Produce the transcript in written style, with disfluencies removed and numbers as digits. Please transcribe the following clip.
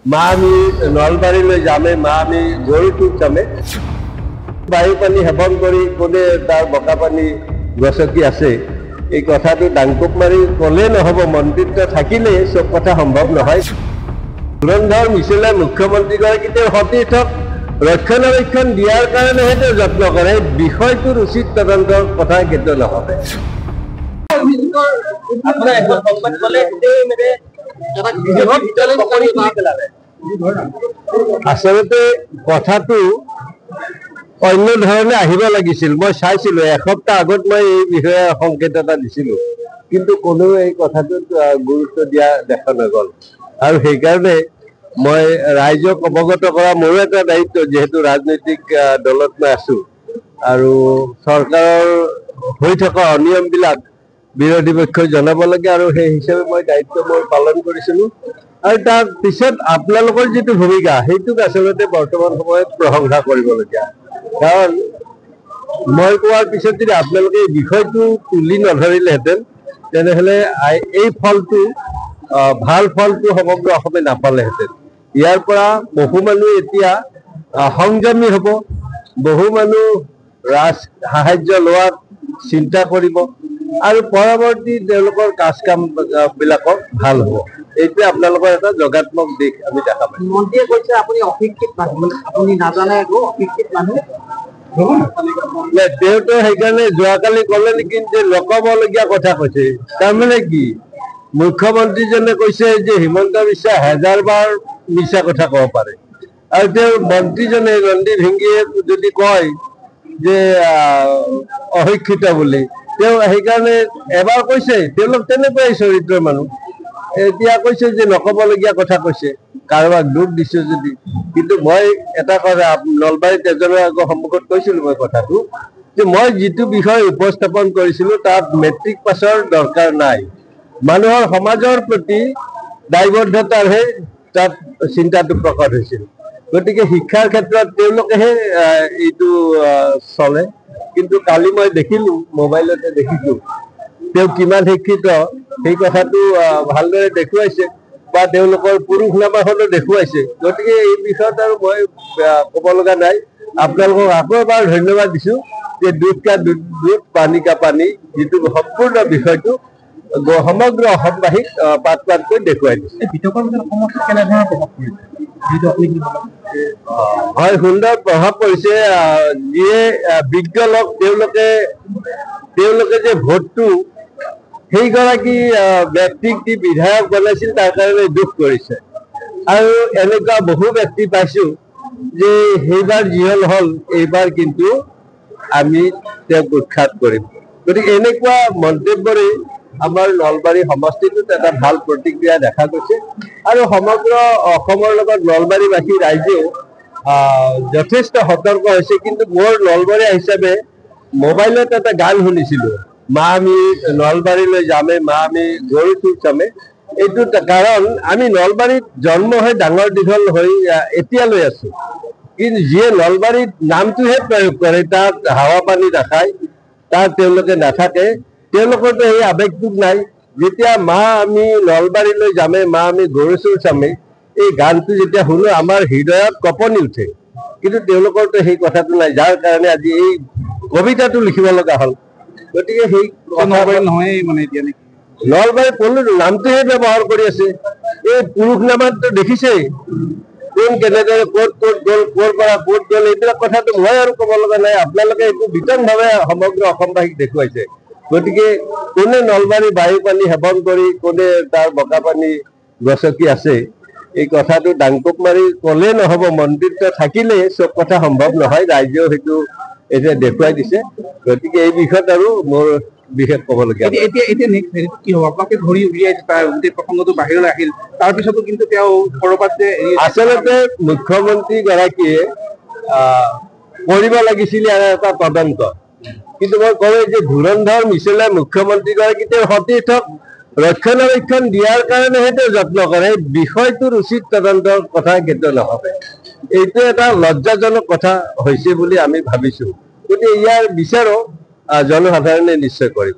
মা আমি নলবাৰীলৈ যামে মা আমি গৰুটোক যামে বায়ু পানী সেৱন কৰি কোনে তাৰ বোকা পানী গছকি আছে এই কথাটো ডাংকুপ মাৰি ক'লে নহ'ব মন্ত্ৰীত্ব থাকিলে চব কথা সম্ভৱ নহয় ধুৰন্ধৰ মিছলীয়া মুখ্যমন্ত্ৰীগৰাকীৰ সতীৰ্থক ৰক্ষণাবেক্ষণ দিয়াৰ কাৰণেহে তেওঁ যত্ন কৰে বিষয়টোৰ উচিত তদন্তৰ কথা কেতিয়াও নহ'ব আচলতে কথাটো অন্য ধৰণে আহিব লাগিছিল মই চাইছিলো এসপ্তাহ আগত মই এই বিষয়ে সংকেত এটা দিছিলো কিন্তু কোনেও এই কথাটোত গুৰুত্ব দিয়া দেখা নগ'ল আৰু সেইকাৰণে মই ৰাইজক অৱগত কৰা মোৰো এটা দায়িত্ব যিহেতু ৰাজনৈতিক দলত মই আছো আৰু চৰকাৰৰ হৈ থকা অনিয়মবিলাক বিৰোধী পক্ষই জনাব লাগে আৰু সেই হিচাপে মই দায়িত্ব মই পালন কৰিছিলো আৰু তাৰ পিছত আপোনালোকৰ যিটো ভূমিকা সেইটোক আচলতে বৰ্তমান সময়ত প্ৰশংসা কৰিবলগীয়া কাৰণ মই কোৱাৰ পিছত যদি আপোনালোকে এই বিষয়টো তুলি নধৰিলেহেঁতেন তেনেহ'লে এই ফলটো ভাল ফলটো সমগ্ৰ অসমে নাপালেহেঁতেন ইয়াৰ পৰা বহু মানুহ এতিয়া সংযমী হ'ব বহু মানুহ সাহায্য লোৱাৰ চিন্তা কৰিব আৰু পৰৱৰ্তী তেওঁলোকৰ কাজ কাম বিলাকক ভাল হ'ব এইটোৱে আপোনালোকৰ এটা যোগাত্মক দিশ আমি দেখা পাইছোঁ মন্ত্ৰীয়ে কৈছে আপুনি অশিক্ষিত মানুহ আপুনি নাজানে একো অশিক্ষিত মানুহ তেওঁতো সেইকাৰণে যোৱাকালি ক'লে নেকি যে লকবলগীয়া কথা কৈছে তাৰমানে কি মুখ্যমন্ত্ৰীজনে কৈছে যে হিমন্ত বিশ্ব 1000 বাৰ মিছা কথা ক'ব পাৰে আৰু তেওঁৰ মন্ত্ৰীজনে ৰণদীপ সিংগীয়ে যদি কয় যে অশিক্ষিত বুলি তেওঁ সেইকাৰণে এবাৰ কৈছে তেওঁলোক তেনেকুৱাই চৰিত্ৰৰ মানুহ এতিয়া কৈছে যে নক'বলগীয়া কথা কৈছে কাৰোবাক দুখ দিছে যদি কিন্তু মই এটা কথা নলবাৰীত এজনৰ আগৰ সন্মুখত কৈছিলো মই কথাটো যে মই যিটো বিষয় উপস্থাপন কৰিছিলো তাত মেট্ৰিক পাছৰ দৰকাৰ নাই মানুহৰ সমাজৰ প্ৰতি দায়বদ্ধতাৰহে তাত চিন্তাটো প্ৰকট হৈছিল গতিকে শিক্ষাৰ ক্ষেত্ৰত তেওঁলোকেহে এইটো চলে কিন্তু কালি মই দেখিলো মোবাইলতে দেখিছো তেওঁ কিমান শিক্ষিত সেই কথাটো ভালদৰে দেখুৱাইছে বা তেওঁলোকৰ পুৰুষনামাখনো দেখুৱাইছে গতিকে এই বিষয়ত আৰু মই ক'ব লগা নাই আপোনালোকক আকৌ এবাৰ ধন্যবাদ দিছো যে দুধ কা দুধ পানী কা পানী যিটো সম্পূৰ্ণ বিষয়টো সমগ্ৰ অসমবাসীক পাত পাতকৈ দেখুৱাই দিছে হয় সুন্দৰ প্ৰভাৱ পৰিছে যিয়ে বিজ্ঞ লোক তেওঁলোকে যে ভোটটো সেইগৰাকী ব্যক্তিক দি বিধায়ক বনাইছিল তাৰ কাৰণে দুখ কৰিছে আৰু এনেকুৱা বহু ব্যক্তি পাইছো যে সেইবাৰ যি হল এইবাৰ কিন্তু আমি তেওঁক উৎখাত কৰিম গতিকে এনেকুৱা মন্তব্যৰে আমাৰ নলবাৰী সমষ্টিটোত এটা ভাল প্ৰতিক্ৰিয়া দেখা গৈছে আৰু সমগ্ৰ অসমৰ লগত নলবাৰীবাসী ৰাইজেও যথেষ্ট সতৰ্ক হৈছে কিন্তু মোৰ নলবাৰী হিচাপে মোবাইলত এটা গান শুনিছিলো মা আমি নলবাৰীলৈ যামে মা আমি গৰুটোক যামে এইটো কাৰণ আমি নলবাৰীত জন্ম হৈ ডাঙৰ দীঘল হৈ এতিয়ালৈ আছো কিন্তু যিয়ে নলবাৰীত নামটোহে প্ৰয়োগ কৰে তাত হাৱা পানী নাখায় তাত তেওঁলোকে নাথাকে তেওঁলোকৰতো এই আৱেগটোক নাই যেতিয়া মা আমি নলবাৰীলৈ যামে মা আমি গৰু চুৰ চামে এই গানটো যেতিয়া শুনো আমাৰ হৃদয়ত কঁপনি উঠে কিন্তু তেওঁলোকৰতো সেই কথাটো নাই যাৰ কাৰণে আজি এই কবিতাটো লিখিব লগা হ'ল গতিকে সেই নহয় মানে এতিয়া নলবাৰী কোনো নামটোহে ব্যৱহাৰ কৰি আছে এই পুৰুষনামাটো দেখিছেই কোন কেনেদৰে ক'ত গ'ল ক'ৰ পৰা ক'ত গ'ল এইবিলাক কথাটো মই আৰু ক'ব লগা নাই আপোনালোকে এইটো বিতংভাৱে সমগ্ৰ অসমবাসীক দেখুৱাইছে গতিকে কোনে নলবাৰী বায়ু পানী সেৱন কৰি কোনে তাৰ বোকা পানী গছকি আছে এই কথাটো ডাংকুপ মাৰি ক'লে নহ'ব মন্ত্ৰীত্ব থাকিলে চব কথা সম্ভৱ নহয় ৰাইজেও সেইটো এতিয়া দেখুৱাই দিছে গতিকে এই বিষয়ত আৰু মোৰ বিশেষ ক'বলগীয়া কি হ'ব আপোনালোকে ধৰি উলিয়াই গোটেই প্ৰসংগটো বাহিৰলৈ আহিল তাৰপিছতো কিন্তু তেওঁ ক'ৰবাত আচলতে মুখ্যমন্ত্ৰীগৰাকীয়ে কৰিব লাগিছিল ইয়াৰ এটা তদন্ত কিন্তু মই কওঁ যে ধুৰন্ধৰ মিছলীয়া মুখ্যমন্ত্ৰীগৰাকী তেওঁৰ সতীৰ্থক ৰক্ষণাবেক্ষণ দিয়াৰ কাৰণেহে তেওঁ যত্ন কৰে বিষয়টোৰ উচিত তদন্তৰ কথা কেতিয়াও নহ'ব এইটো এটা লজ্জাজনক কথা হৈছে বুলি আমি ভাবিছো গতিকে ইয়াৰ বিচাৰো জনসাধাৰণে নিশ্চয় কৰিব